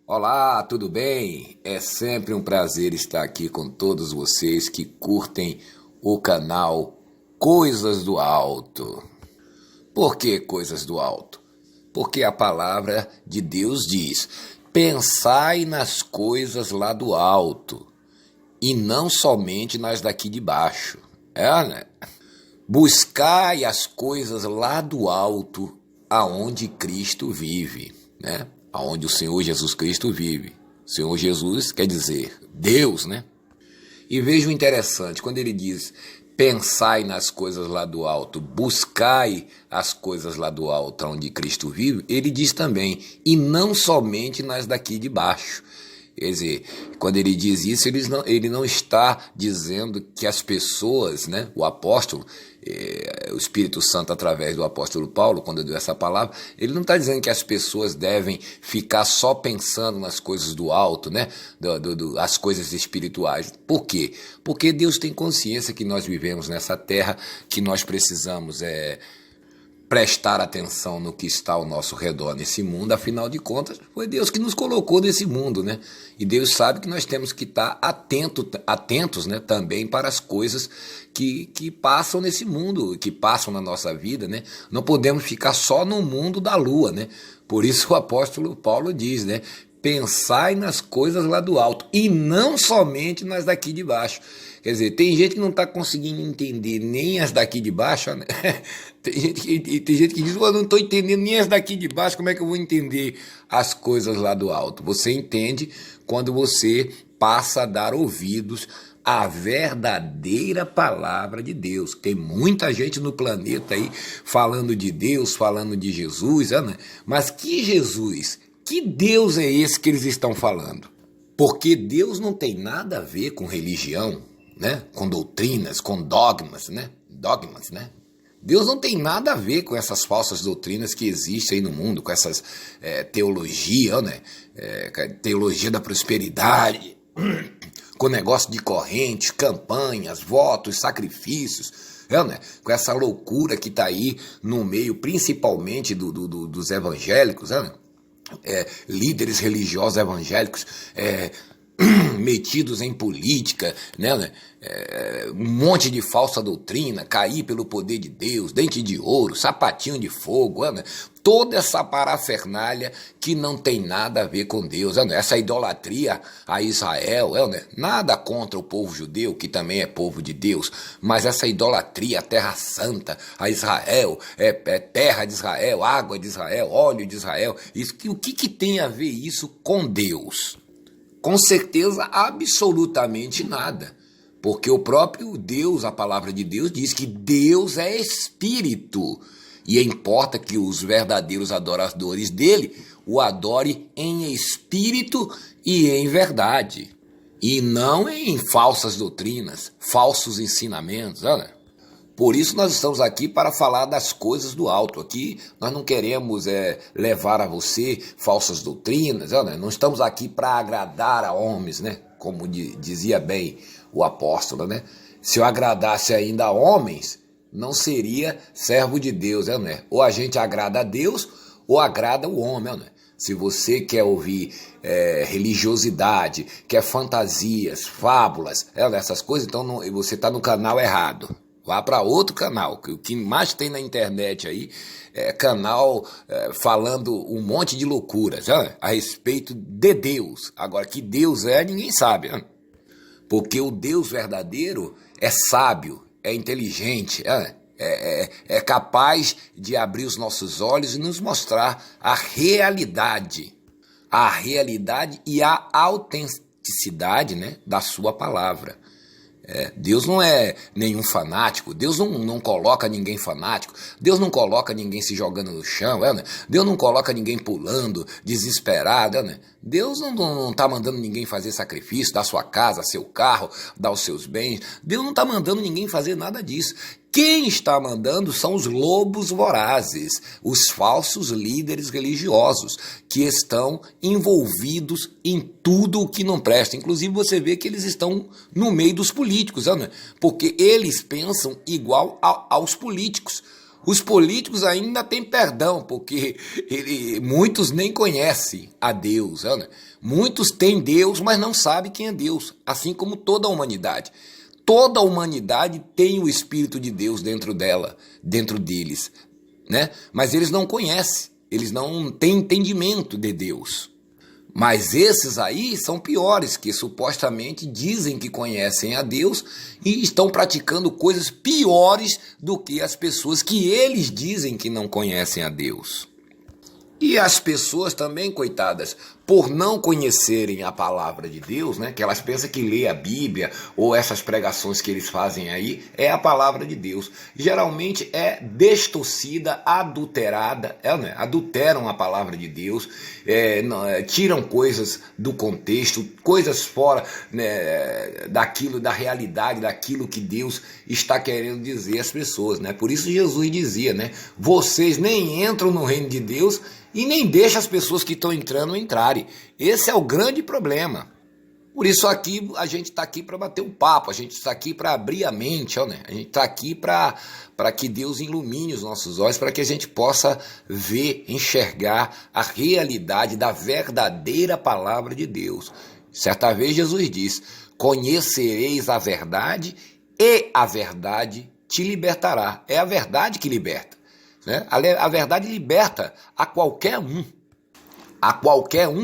Olá, tudo bem? É sempre um prazer estar aqui com todos vocês que curtem o canal Coisas do Alto. Por que Coisas do Alto? Porque a palavra de Deus diz: pensai nas coisas lá do alto e não somente nas daqui de baixo. Né? Buscai as coisas lá do alto, aonde Cristo vive, né? Aonde o Senhor Jesus Cristo vive. O Senhor Jesus quer dizer Deus, né? E veja o interessante, quando ele diz: pensai nas coisas lá do alto, buscai as coisas lá do alto, onde Cristo vive, ele diz também: e não somente nas daqui de baixo. Quer dizer, quando ele diz isso, ele não está dizendo que as pessoas, né, o apóstolo, o Espírito Santo através do apóstolo Paulo, quando deu essa palavra, ele não está dizendo que as pessoas devem ficar só pensando nas coisas do alto, né, as coisas espirituais. Por quê? Porque Deus tem consciência que nós vivemos nessa terra, que nós precisamos prestar atenção no que está ao nosso redor nesse mundo. Afinal de contas, foi Deus que nos colocou nesse mundo, né? E Deus sabe que nós temos que estar atentos, né, também para as coisas que passam nesse mundo, que passam na nossa vida, né? Não podemos ficar só no mundo da lua, né? Por isso o apóstolo Paulo diz, né? Pensai nas coisas lá do alto e não somente nas daqui de baixo. Quer dizer, tem gente que não está conseguindo entender nem as daqui de baixo, né? Tem gente que diz: eu não estou entendendo nem as daqui de baixo, como é que eu vou entender as coisas lá do alto? Você entende quando você passa a dar ouvidos à verdadeira palavra de Deus. Tem muita gente no planeta aí falando de Deus, falando de Jesus, né? Mas que Jesus, que Deus é esse que eles estão falando? Porque Deus não tem nada a ver com religião, né? Com doutrinas, com dogmas, né? Deus não tem nada a ver com essas falsas doutrinas que existem aí no mundo, com essas teologia, né? Teologia da prosperidade, com negócio de correntes, campanhas, votos, sacrifícios, né? Com essa loucura que está aí no meio, principalmente dos evangélicos, né? Líderes religiosos evangélicos metidos em política, né? Um monte de falsa doutrina, cair pelo poder de Deus, dente de ouro, sapatinho de fogo, né? Toda essa parafernália que não tem nada a ver com Deus, né? Essa idolatria a Israel, né? Nada contra o povo judeu, que também é povo de Deus, mas essa idolatria à terra santa, a Israel, terra de Israel, água de Israel, óleo de Israel, o que tem a ver isso com Deus? Com certeza, absolutamente nada. Porque o próprio Deus, a palavra de Deus, diz que Deus é espírito. E importa que os verdadeiros adoradores dele o adorem em espírito e em verdade. E não em falsas doutrinas, falsos ensinamentos, né? Por isso nós estamos aqui para falar das coisas do alto. Aqui nós não queremos levar a você falsas doutrinas, né? Não estamos aqui para agradar a homens, né? Como dizia bem o apóstolo, né? Se eu agradasse ainda a homens, não seria servo de Deus, né? Ou a gente agrada a Deus ou agrada o homem, né? Se você quer ouvir religiosidade, quer fantasias, fábulas, essas coisas, então você está no canal errado. Vá para outro canal, que o que mais tem na internet aí é canal falando um monte de loucuras, né, a respeito de Deus. Agora, que Deus ninguém sabe, né? Porque o Deus verdadeiro é sábio, é inteligente, é capaz de abrir os nossos olhos e nos mostrar a realidade e a autenticidade, né, da sua palavra. Deus não é nenhum fanático, Deus não coloca ninguém fanático, Deus não coloca ninguém se jogando no chão, né? Deus não coloca ninguém pulando, desesperado, né? Deus não está mandando ninguém fazer sacrifício, dar sua casa, seu carro, dar os seus bens. Deus não está mandando ninguém fazer nada disso. Quem está mandando são os lobos vorazes, os falsos líderes religiosos, que estão envolvidos em tudo o que não presta. Inclusive você vê que eles estão no meio dos políticos, né? Porque eles pensam igual aos políticos. Os políticos ainda têm perdão, porque muitos nem conhecem a Deus. Né? Muitos têm Deus, mas não sabem quem é Deus, assim como toda a humanidade. Toda a humanidade tem o Espírito de Deus dentro dela, dentro deles, né? Mas eles não conhecem, eles não têm entendimento de Deus. Mas esses aí são piores, que supostamente dizem que conhecem a Deus e estão praticando coisas piores do que as pessoas que eles dizem que não conhecem a Deus. E as pessoas também, coitadas, por não conhecerem a palavra de Deus, né, que elas pensam que ler a Bíblia ou essas pregações que eles fazem aí é a palavra de Deus. Geralmente é distorcida, adulterada, né, adulteram a palavra de Deus, tiram coisas do contexto, coisas fora, né, daquilo, da realidade, daquilo que Deus está querendo dizer às pessoas. Né? Por isso Jesus dizia, né, vocês nem entram no reino de Deus e nem deixa as pessoas que estão entrando entrarem. Esse é o grande problema. Por isso aqui a gente está aqui para bater um papo, a gente está aqui para abrir a mente, né? A gente está aqui para que Deus ilumine os nossos olhos, para que a gente possa ver, enxergar a realidade da verdadeira palavra de Deus. Certa vez Jesus diz, conhecereis a verdade e a verdade te libertará. É a verdade que liberta. Né? A verdade liberta a qualquer um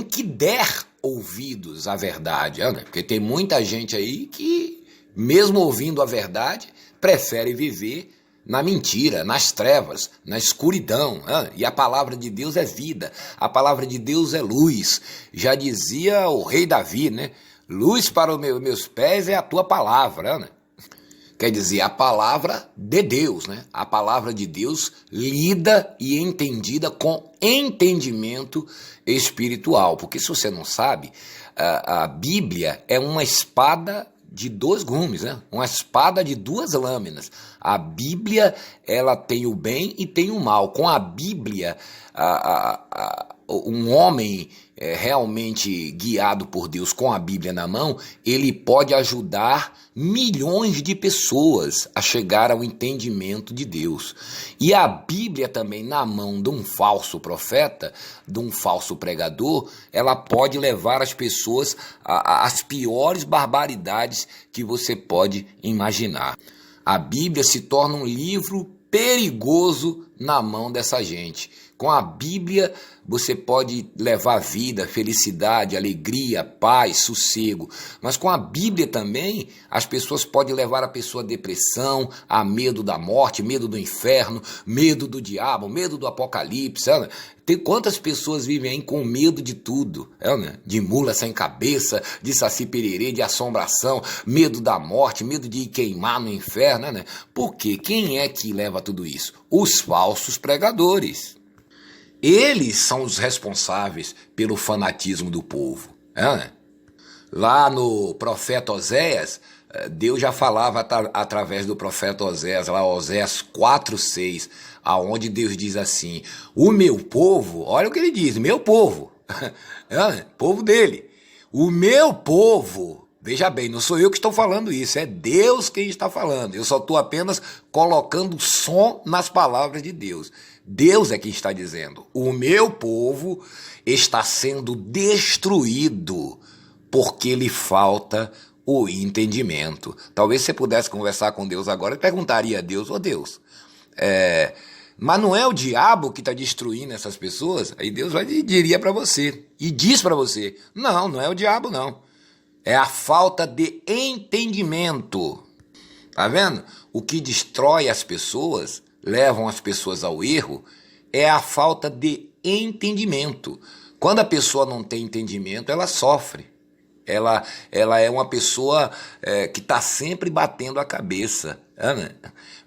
que der ouvidos à verdade, né? Porque tem muita gente aí que, mesmo ouvindo a verdade, prefere viver na mentira, nas trevas, na escuridão, né? E a palavra de Deus é vida, a palavra de Deus é luz. Já dizia o rei Davi, né? Luz para os meus pés é a tua palavra, né? Quer dizer, a palavra de Deus, né? A palavra de Deus lida e entendida com entendimento espiritual. Porque se você não sabe, a Bíblia é uma espada de dois gumes, né? Uma espada de duas lâminas. A Bíblia, ela tem o bem e tem o mal. Com a Bíblia, um homem realmente guiado por Deus com a Bíblia na mão, ele pode ajudar milhões de pessoas a chegar ao entendimento de Deus. E a Bíblia também na mão de um falso profeta, de um falso pregador, ela pode levar as pessoas às piores barbaridades que você pode imaginar. A Bíblia se torna um livro perigoso na mão dessa gente. Com a Bíblia você pode levar vida, felicidade, alegria, paz, sossego. Mas com a Bíblia também as pessoas podem levar a pessoa a depressão, a medo da morte, medo do inferno, medo do diabo, medo do apocalipse. Né? Tem quantas pessoas vivem aí com medo de tudo, né? De mula sem cabeça, de saci pererê, de assombração, medo da morte, medo de ir queimar no inferno. Né? Por quê? Quem é que leva tudo isso? Os falsos pregadores. Eles são os responsáveis pelo fanatismo do povo. Né? Lá no profeta Oséias, Deus já falava através do profeta Oséias, lá Oséias 4:6, aonde Deus diz assim, o meu povo, olha o que ele diz, meu povo, povo dele, o meu povo, veja bem, não sou eu que estou falando isso, é Deus quem está falando, eu só estou apenas colocando som nas palavras de Deus. Deus é quem está dizendo, o meu povo está sendo destruído porque lhe falta o entendimento. Talvez você pudesse conversar com Deus agora e perguntaria a Deus, Deus, mas não é o diabo que está destruindo essas pessoas? Aí Deus diria para você, e diz para você, não é o diabo não, é a falta de entendimento. Tá vendo? O que destrói as pessoas, levam as pessoas ao erro, é a falta de entendimento. Quando a pessoa não tem entendimento, ela sofre. Ela é uma pessoa que está sempre batendo a cabeça. Né?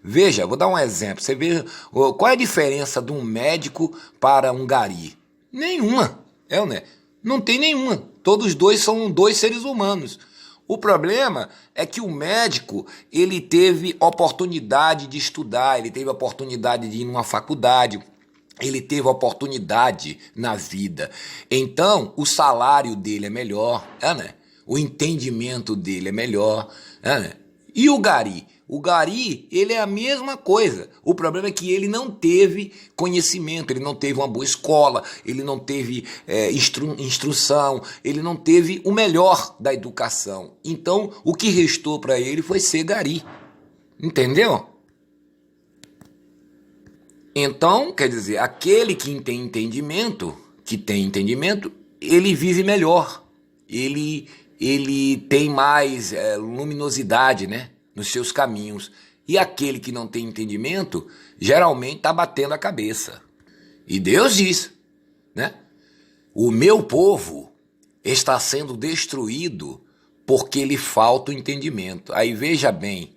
Veja, vou dar um exemplo. Você vê qual é a diferença de um médico para um gari? Nenhuma. Né? Não tem nenhuma. Todos dois são dois seres humanos. O problema é que o médico, ele teve oportunidade de estudar, ele teve oportunidade de ir numa faculdade, ele teve oportunidade na vida. Então, o salário dele é melhor, né? O entendimento dele é melhor. Né? E o gari? O gari, ele é a mesma coisa. O problema é que ele não teve conhecimento, ele não teve uma boa escola, ele não teve instrução, ele não teve o melhor da educação. Então, o que restou para ele foi ser gari. Entendeu? Então, quer dizer, aquele que tem entendimento, ele vive melhor. Ele tem mais luminosidade, né, nos seus caminhos. E aquele que não tem entendimento, geralmente está batendo a cabeça. E Deus diz, né? O meu povo está sendo destruído porque lhe falta o entendimento. Aí veja bem,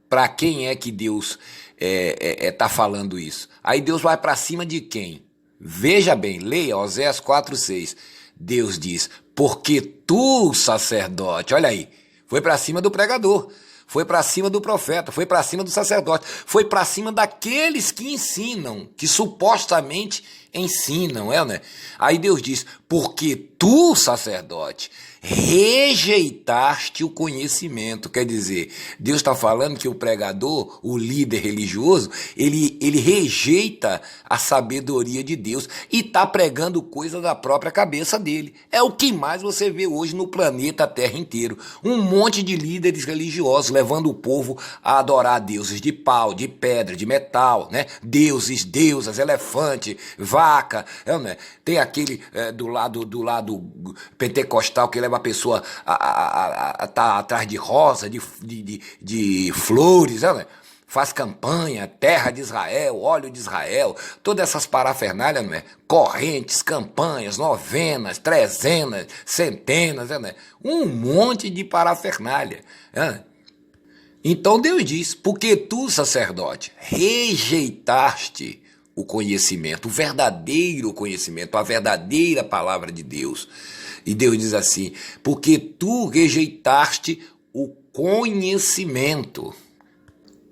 para quem é que Deus está falando isso? Aí Deus vai para cima de quem? Veja bem, leia Oséias 4:6. Deus diz, porque tu, sacerdote, olha aí, foi para cima do pregador, foi para cima do profeta, foi para cima do sacerdote, foi para cima daqueles que ensinam, que supostamente ensinam, né? Aí Deus diz, porque tu, sacerdote, rejeitaste o conhecimento. Quer dizer, Deus está falando que o pregador, o líder religioso, ele rejeita a sabedoria de Deus e está pregando coisa da própria cabeça dele. É o que mais você vê hoje no planeta Terra inteiro. Um monte de líderes religiosos levando o povo a adorar deuses de pau, de pedra, de metal, né? Deuses, deusas, elefante, vaca, né? Tem aquele do lado pentecostal que leva a pessoa a tá atrás de rosa, de flores, né? Faz campanha, terra de Israel, óleo de Israel, todas essas parafernálias, né? Correntes, campanhas, novenas, trezenas, centenas, né? Um monte de parafernália. Né? Então Deus diz, porque tu, sacerdote, rejeitaste o conhecimento, o verdadeiro conhecimento, a verdadeira palavra de Deus. E Deus diz assim, porque tu rejeitaste o conhecimento.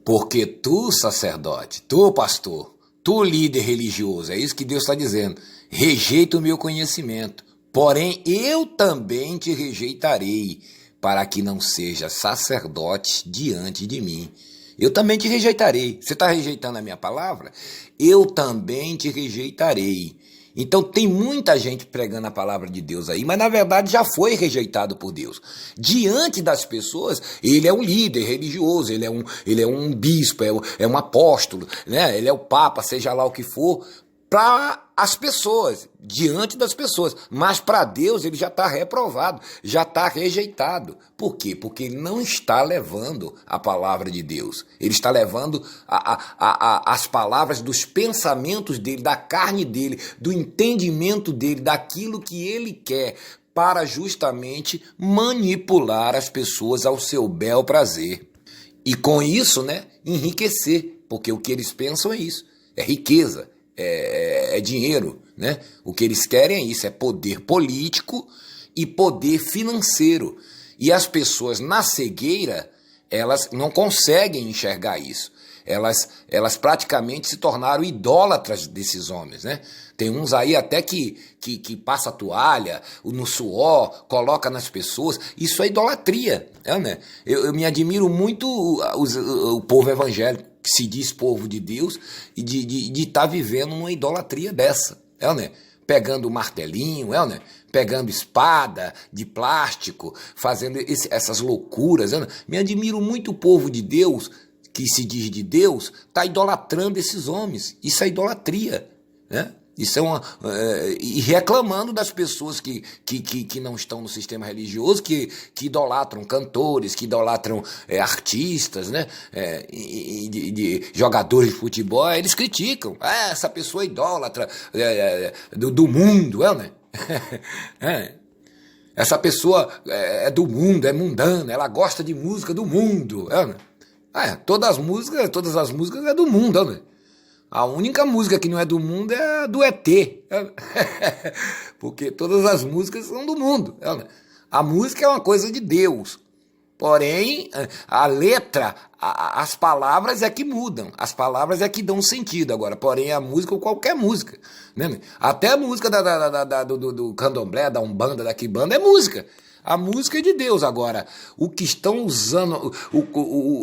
Porque tu, sacerdote, tu, pastor, tu, líder religioso, é isso que Deus está dizendo, rejeita o meu conhecimento, porém eu também te rejeitarei, para que não seja sacerdote diante de mim. Eu também te rejeitarei. Você está rejeitando a minha palavra? Eu também te rejeitarei. Então tem muita gente pregando a palavra de Deus aí, mas na verdade já foi rejeitado por Deus. Diante das pessoas, ele é um líder religioso, ele é um bispo, é um apóstolo, né? Ele é o papa, seja lá o que for, para as pessoas, diante das pessoas. Mas para Deus ele já está reprovado, já está rejeitado. Por quê? Porque ele não está levando a palavra de Deus. Ele está levando as palavras dos pensamentos dele, da carne dele, do entendimento dele, daquilo que ele quer, para justamente manipular as pessoas ao seu bel prazer. E com isso, né, enriquecer, porque o que eles pensam é isso, é riqueza. É dinheiro, né? O que eles querem é isso, é poder político e poder financeiro. E as pessoas na cegueira, elas não conseguem enxergar isso. Elas praticamente se tornaram idólatras desses homens, né? Tem uns aí até que passa a toalha no suor, coloca nas pessoas. Isso é idolatria, né? Eu me admiro muito o povo evangélico, que se diz povo de Deus, e de estar vivendo uma idolatria dessa, né? Pegando martelinho, né? Pegando espada de plástico, fazendo essas loucuras. Né? Me admiro muito o povo de Deus, que se diz de Deus, está idolatrando esses homens. Isso é idolatria, né? Isso e reclamando das pessoas que não estão no sistema religioso, que idolatram cantores, que idolatram artistas, né? De jogadores de futebol, eles criticam. Essa pessoa é idólatra do mundo, né? Essa pessoa é do mundo, é mundana, ela gosta de música do mundo. Todas as músicas é do mundo, né? A única música que não é do mundo é a do ET. Porque todas as músicas são do mundo. A música é uma coisa de Deus. Porém, a letra, as palavras é que mudam. As palavras é que dão sentido. Agora, porém, a música ou qualquer música. Né? Até a música do candomblé, da umbanda, da quibanda é música. A música é de Deus. Agora, o que estão usando,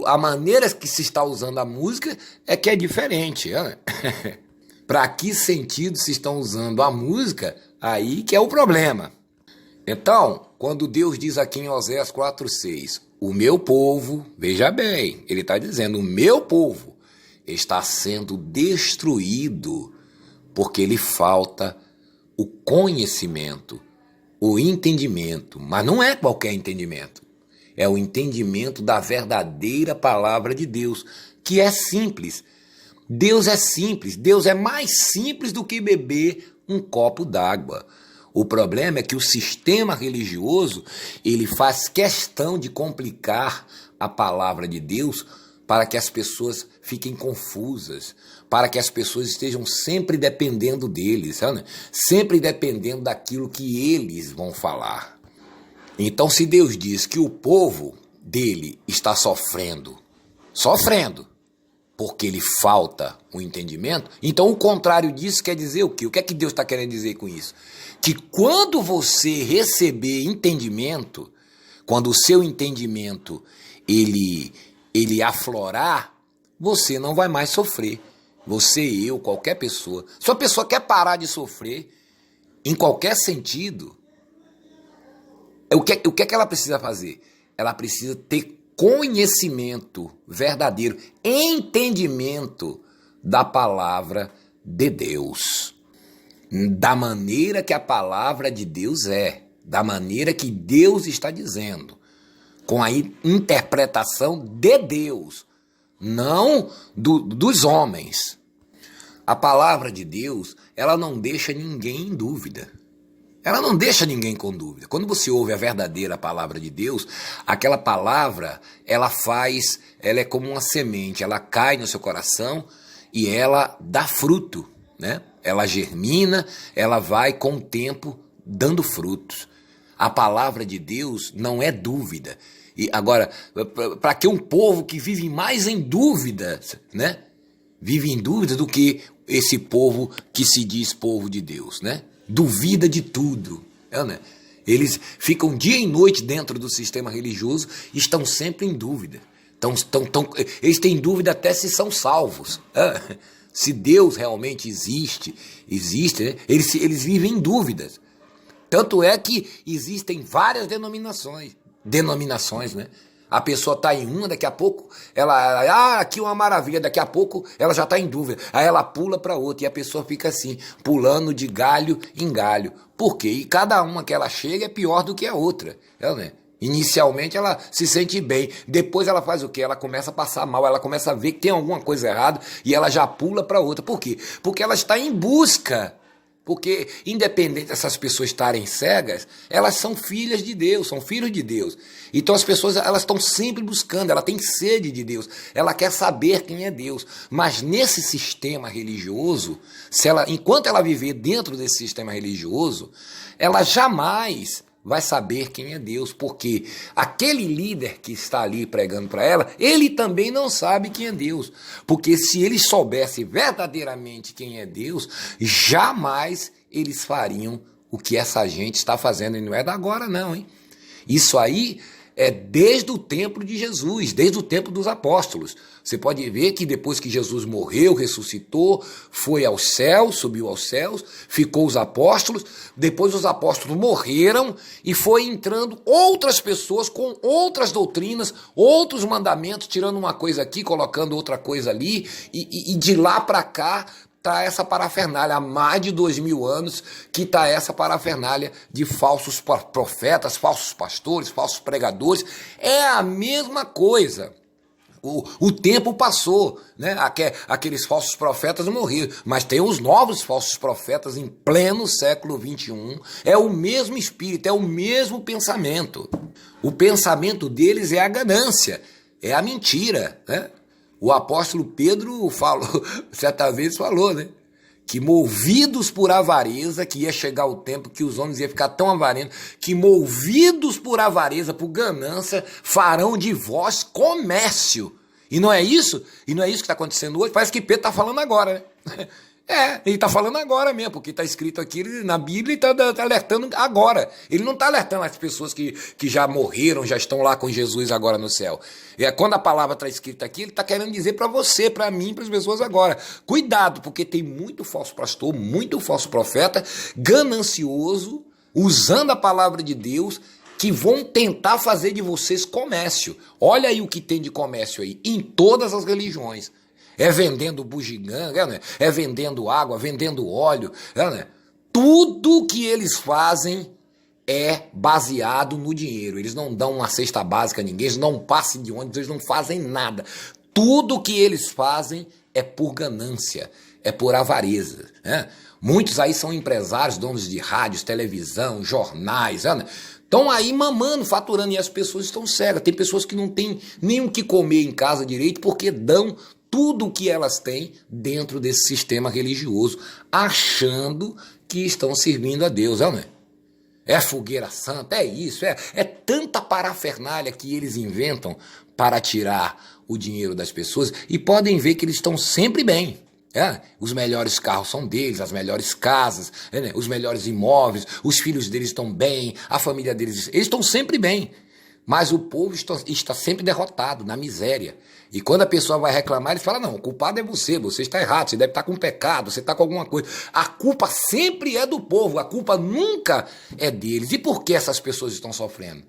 a maneira que se está usando a música é que é diferente. Né? Para que sentido se estão usando a música, aí que é o problema. Então, quando Deus diz aqui em Oséias 4:6, o meu povo, veja bem, ele está dizendo, o meu povo está sendo destruído porque lhe falta o conhecimento, o entendimento, mas não é qualquer entendimento, é o entendimento da verdadeira palavra de Deus, que é simples. Deus é simples, Deus é mais simples do que beber um copo d'água. O problema é que o sistema religioso, ele faz questão de complicar a palavra de Deus para que as pessoas fiquem confusas, para que as pessoas estejam sempre dependendo deles, sabe? Sempre dependendo daquilo que eles vão falar. Então, se Deus diz que o povo dele está sofrendo, porque lhe falta o entendimento, então o contrário disso quer dizer o quê? O que é que Deus está querendo dizer com isso? Que quando você receber entendimento, quando o seu entendimento ele aflorar, você não vai mais sofrer. Você, eu, qualquer pessoa. Se a pessoa quer parar de sofrer, em qualquer sentido, o que é que ela precisa fazer? Ela precisa ter conhecimento verdadeiro, entendimento da palavra de Deus. Da maneira que a palavra de Deus é, da maneira que Deus está dizendo, com a interpretação de Deus, não dos homens. A palavra de Deus, ela não deixa ninguém em dúvida. Ela não deixa ninguém com dúvida. Quando você ouve a verdadeira palavra de Deus, aquela palavra, ela é como uma semente, ela cai no seu coração e ela dá fruto, né? Ela germina, ela vai com o tempo dando frutos. A palavra de Deus não é dúvida. E agora, para que um povo que vive mais em dúvida, né? Vive em dúvida do que esse povo que se diz povo de Deus, né? Duvida de tudo, né? Eles ficam dia e noite dentro do sistema religioso e estão sempre em dúvida. Eles têm dúvida até se são salvos. Se Deus realmente existe, né? Eles vivem em dúvidas. Tanto é que existem várias denominações, né? A pessoa está em uma, daqui a pouco, aqui uma maravilha, daqui a pouco ela já está em dúvida. Aí ela pula para outra e a pessoa fica assim, pulando de galho em galho. Por quê? E cada uma que ela chega é pior do que a outra. Né? Inicialmente ela se sente bem, depois ela faz o quê? Ela começa a passar mal, ela começa a ver que tem alguma coisa errada e ela já pula para outra. Por quê? Porque ela está em busca. Porque, independente dessas pessoas estarem cegas, elas são filhas de Deus, são filhos de Deus. Então as pessoas elas estão sempre buscando, ela tem sede de Deus, ela quer saber quem é Deus. Mas nesse sistema religioso, enquanto ela viver dentro desse sistema religioso, ela jamais vai saber quem é Deus, porque aquele líder que está ali pregando para ela, ele também não sabe quem é Deus, porque se ele soubesse verdadeiramente quem é Deus, jamais eles fariam o que essa gente está fazendo, e não é da agora não, hein? Isso aí é desde o tempo de Jesus, desde o tempo dos apóstolos. Você pode ver que depois que Jesus morreu, ressuscitou, foi aos céus, subiu aos céus, ficou os apóstolos, depois os apóstolos morreram e foi entrando outras pessoas com outras doutrinas, outros mandamentos, tirando uma coisa aqui, colocando outra coisa ali, e de lá para cá está essa parafernália, há mais de 2000 anos que está essa parafernália de falsos profetas, falsos pastores, falsos pregadores. É a mesma coisa. O tempo passou, né? Aqueles falsos profetas morreram, mas tem os novos falsos profetas em pleno século XXI. É o mesmo espírito, é o mesmo pensamento. O pensamento deles é a ganância, é a mentira, né? O apóstolo Pedro certa vez falou, né? Que movidos por avareza, que ia chegar o tempo que os homens iam ficar tão avarentos, que movidos por avareza, por ganância, farão de vós comércio. E não é isso? E não é isso que está acontecendo hoje? Parece que Pedro está falando agora, né? Ele está falando agora mesmo, porque está escrito aqui na Bíblia e está alertando agora. Ele não está alertando as pessoas que já morreram, já estão lá com Jesus agora no céu. Quando a palavra está escrita aqui, ele está querendo dizer para você, para mim, para as pessoas agora. Cuidado, porque tem muito falso pastor, muito falso profeta, ganancioso, usando a palavra de Deus, que vão tentar fazer de vocês comércio. Olha aí o que tem de comércio aí, em todas as religiões. É vendendo bugiganga, né? É vendendo água, vendendo óleo. Né? Tudo que eles fazem é baseado no dinheiro. Eles não dão uma cesta básica a ninguém, eles não passam de ônibus, eles não fazem nada. Tudo que eles fazem é por ganância, é por avareza. Né? Muitos aí são empresários, donos de rádios, televisão, jornais, né? Estão aí mamando, faturando, e as pessoas estão cegas. Tem pessoas que não têm nem o que comer em casa direito porque dão tudo o que elas têm dentro desse sistema religioso, achando que estão servindo a Deus, não é? É fogueira santa, é isso, é tanta parafernália que eles inventam para tirar o dinheiro das pessoas, e podem ver que eles estão sempre bem. Os melhores carros são deles, as melhores casas, os melhores imóveis, os filhos deles estão bem, a família deles, eles estão sempre bem. Mas o povo está sempre derrotado, na miséria. E quando a pessoa vai reclamar, ele fala, não, o culpado é você está errado, você deve estar com pecado, você está com alguma coisa. A culpa sempre é do povo, a culpa nunca é deles. E por que essas pessoas estão sofrendo?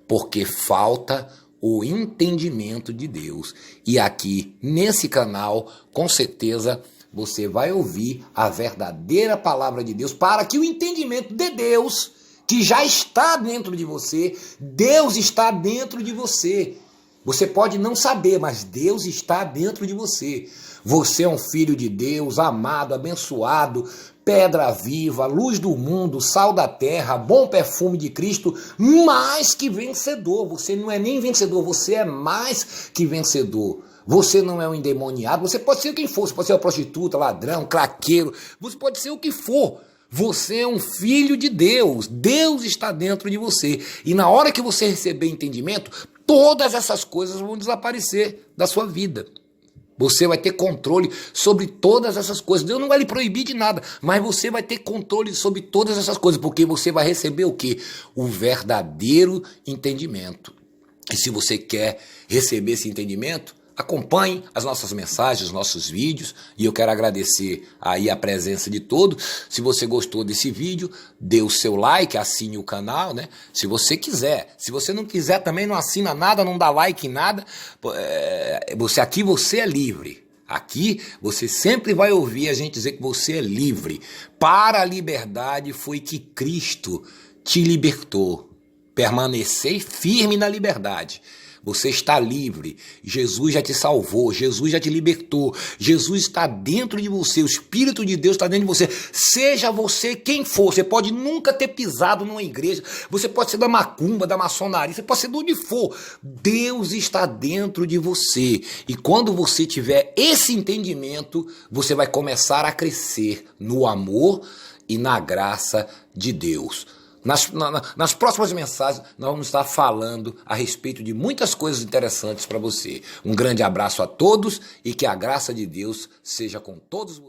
Porque falta o entendimento de Deus. E aqui, nesse canal, com certeza, você vai ouvir a verdadeira palavra de Deus para que o entendimento de Deus, que já está dentro de você, Deus está dentro de você. Você pode não saber, mas Deus está dentro de você. Você é um filho de Deus, amado, abençoado, pedra viva, luz do mundo, sal da terra, bom perfume de Cristo, mais que vencedor. Você não é nem vencedor, você é mais que vencedor. Você não é um endemoniado, você pode ser quem for, você pode ser uma prostituta, ladrão, craqueiro, você pode ser o que for. Você é um filho de Deus, Deus está dentro de você. E na hora que você receber entendimento, todas essas coisas vão desaparecer da sua vida. Você vai ter controle sobre todas essas coisas. Deus não vai lhe proibir de nada, mas você vai ter controle sobre todas essas coisas, porque você vai receber o quê? O verdadeiro entendimento. E se você quer receber esse entendimento, acompanhe as nossas mensagens, os nossos vídeos, e eu quero agradecer aí a presença de todos. Se você gostou desse vídeo, dê o seu like, assine o canal, né? Se você quiser. Se você não quiser também, não assina nada, não dá like em nada. Aqui você é livre. Aqui você sempre vai ouvir a gente dizer que você é livre. Para a liberdade foi que Cristo te libertou. Permanecei firme na liberdade. Você está livre, Jesus já te salvou, Jesus já te libertou, Jesus está dentro de você, o Espírito de Deus está dentro de você. Seja você quem for, você pode nunca ter pisado numa igreja, você pode ser da macumba, da maçonaria, você pode ser de onde for. Deus está dentro de você, e quando você tiver esse entendimento, você vai começar a crescer no amor e na graça de Deus. Nas próximas mensagens, nós vamos estar falando a respeito de muitas coisas interessantes para você. Um grande abraço a todos e que a graça de Deus seja com todos vocês.